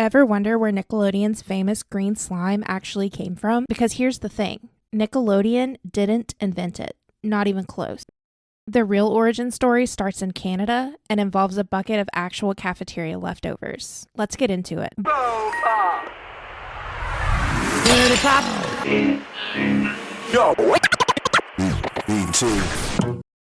Ever wonder where Nickelodeon's famous green slime actually came from? Because here's the thing, Nickelodeon didn't invent it, not even close. The real origin story starts in Canada and involves a bucket of actual cafeteria leftovers. Let's get into it.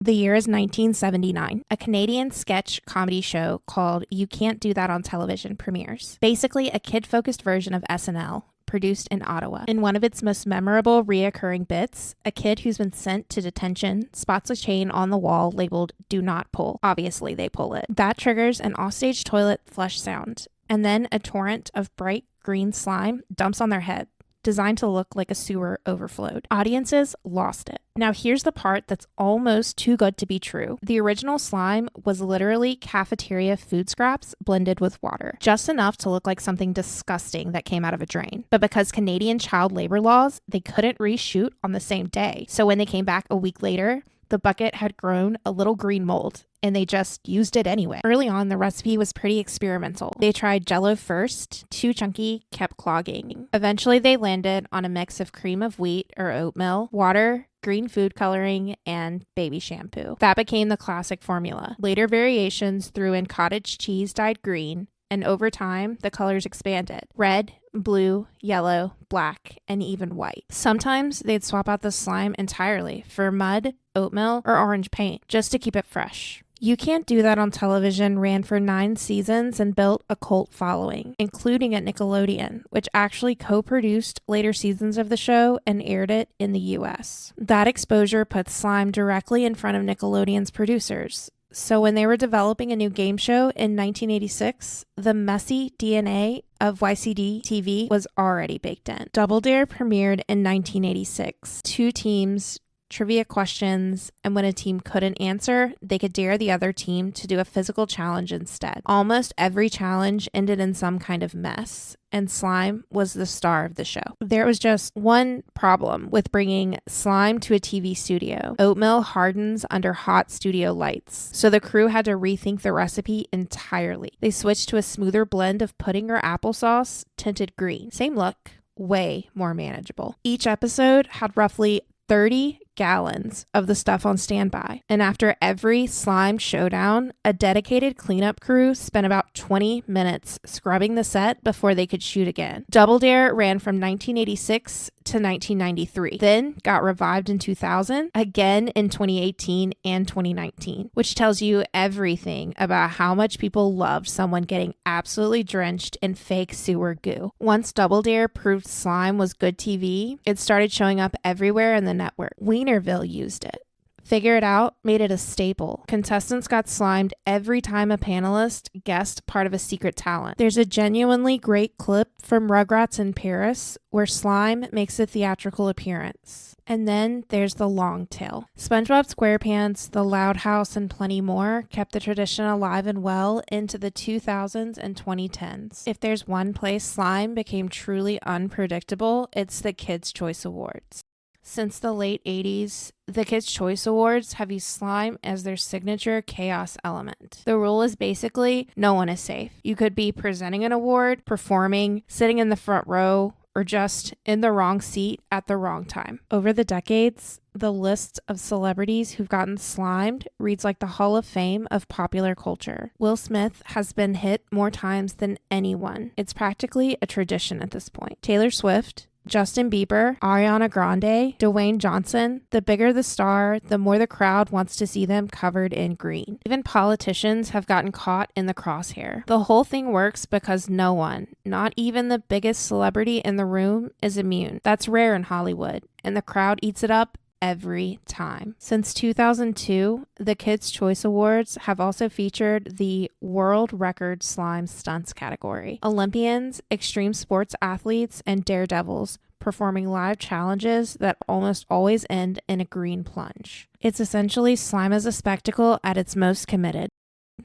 The year is 1979. A Canadian sketch comedy show called You Can't Do That on Television premieres. Basically, a kid-focused version of SNL, produced in Ottawa. In one of its most memorable reoccurring bits, a kid who's been sent to detention spots a chain on the wall labeled "Do Not Pull." Obviously, they pull it. That triggers an offstage toilet flush sound, and then a torrent of bright green slime dumps on their head, designed to look like a sewer overflowed. Audiences lost it. Now here's the part that's almost too good to be true. The original slime was literally cafeteria food scraps blended with water, just enough to look like something disgusting that came out of a drain. But because Canadian child labor laws, they couldn't reshoot on the same day. So when they came back a week later, the bucket had grown a little green mold, and they just used it anyway. Early on, the recipe was pretty experimental. They tried Jell-O first, too chunky, kept clogging. Eventually, they landed on a mix of cream of wheat or oatmeal, water, green food coloring, and baby shampoo. That became the classic formula. Later variations threw in cottage cheese dyed green, and over time, the colors expanded. Red, blue, yellow, black, and even white. Sometimes they'd swap out the slime entirely for mud, oatmeal, or orange paint, just to keep it fresh. You Can't Do That on Television ran for 9 seasons and built a cult following, including at Nickelodeon, which actually co-produced later seasons of the show and aired it in the US. That exposure put slime directly in front of Nickelodeon's producers. So when they were developing a new game show in 1986, the messy DNA of YCD TV was already baked in. Double Dare premiered in 1986. 2 teams, trivia questions, and when a team couldn't answer, they could dare the other team to do a physical challenge instead. Almost every challenge ended in some kind of mess, and slime was the star of the show. There was just one problem with bringing slime to a TV studio. Oatmeal hardens under hot studio lights, so the crew had to rethink the recipe entirely. They switched to a smoother blend of pudding or applesauce tinted green. Same look, way more manageable. Each episode had roughly 30 gallons of the stuff on standby. And after every slime showdown, a dedicated cleanup crew spent about 20 minutes scrubbing the set before they could shoot again. Double Dare ran from 1986 to 1993, then got revived in 2000, again in 2018 and 2019, which tells you everything about how much people loved someone getting absolutely drenched in fake sewer goo. Once Double Dare proved slime was good TV, it started showing up everywhere in the network. Wienerville used it. Figure It Out made it a staple. Contestants got slimed every time a panelist guessed part of a secret talent. There's a genuinely great clip from Rugrats in Paris where slime makes a theatrical appearance. And then there's the long tail. SpongeBob SquarePants, The Loud House, and plenty more kept the tradition alive and well into the 2000s and 2010s. If there's one place slime became truly unpredictable, it's the Kids' Choice Awards. Since the late 80s, the Kids' Choice Awards have used slime as their signature chaos element. The rule is basically no one is safe. You could be presenting an award, performing, sitting in the front row, or just in the wrong seat at the wrong time. Over the decades, the list of celebrities who've gotten slimed reads like the Hall of Fame of popular culture. Will Smith has been hit more times than anyone. It's practically a tradition at this point. Taylor Swift, Justin Bieber, Ariana Grande, Dwayne Johnson. The bigger the star, the more the crowd wants to see them covered in green. Even politicians have gotten caught in the crosshair. The whole thing works because no one, not even the biggest celebrity in the room, is immune. That's rare in Hollywood, and the crowd eats it up every time. Since 2002, the Kids' Choice Awards have also featured the World Record Slime Stunts category. Olympians, extreme sports athletes, and daredevils performing live challenges that almost always end in a green plunge. It's essentially slime as a spectacle at its most committed.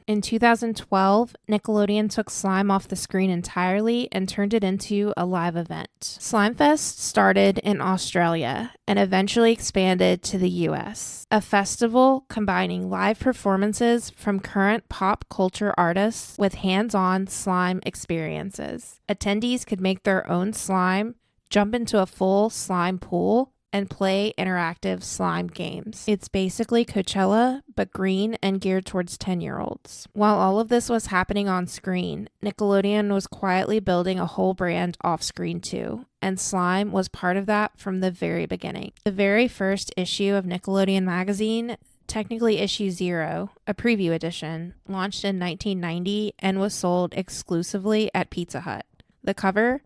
In 2012, Nickelodeon took slime off the screen entirely and turned it into a live event. SlimeFest started in Australia and eventually expanded to the US, a festival combining live performances from current pop culture artists with hands-on slime experiences. Attendees could make their own slime, jump into a full slime pool, and play interactive slime games. It's basically Coachella, but green and geared towards 10-year-olds. While all of this was happening on screen, Nickelodeon was quietly building a whole brand off screen too, and slime was part of that from the very beginning. The very first issue of Nickelodeon magazine, technically issue 0, a preview edition, launched in 1990 and was sold exclusively at Pizza Hut. The cover,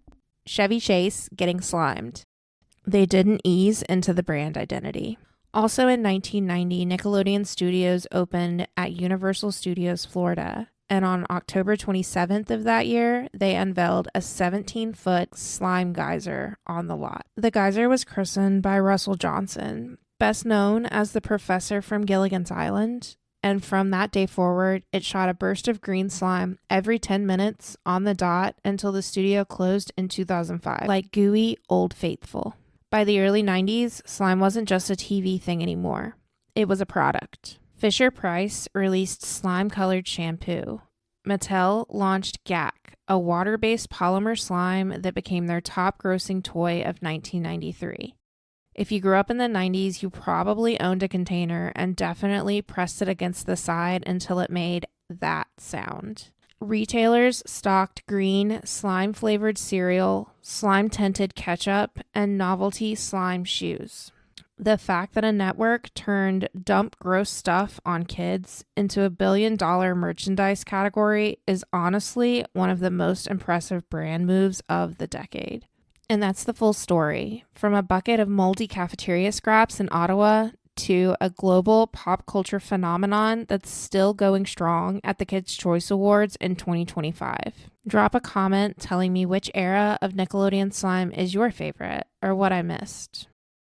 Chevy Chase getting slimed. They didn't ease into the brand identity. Also in 1990, Nickelodeon Studios opened at Universal Studios Florida, and on October 27th of that year, they unveiled a 17-foot slime geyser on the lot. The geyser was christened by Russell Johnson, best known as the professor from Gilligan's Island, and from that day forward, it shot a burst of green slime every 10 minutes on the dot until the studio closed in 2005, like gooey Old Faithful. By the early 90s, slime wasn't just a TV thing anymore. It was a product. Fisher-Price released slime-colored shampoo. Mattel launched GAC, a water-based polymer slime that became their top-grossing toy of 1993. If you grew up in the 90s, you probably owned a container and definitely pressed it against the side until it made that sound. Retailers stocked green, slime-flavored cereal, slime-tinted ketchup, and novelty slime shoes. The fact that a network turned dump gross stuff on kids into a billion-dollar merchandise category is honestly one of the most impressive brand moves of the decade. And that's the full story. From a bucket of moldy cafeteria scraps in Ottawa to a global pop culture phenomenon that's still going strong at the Kids' Choice Awards in 2025. Drop a comment telling me which era of Nickelodeon slime is your favorite or what I missed.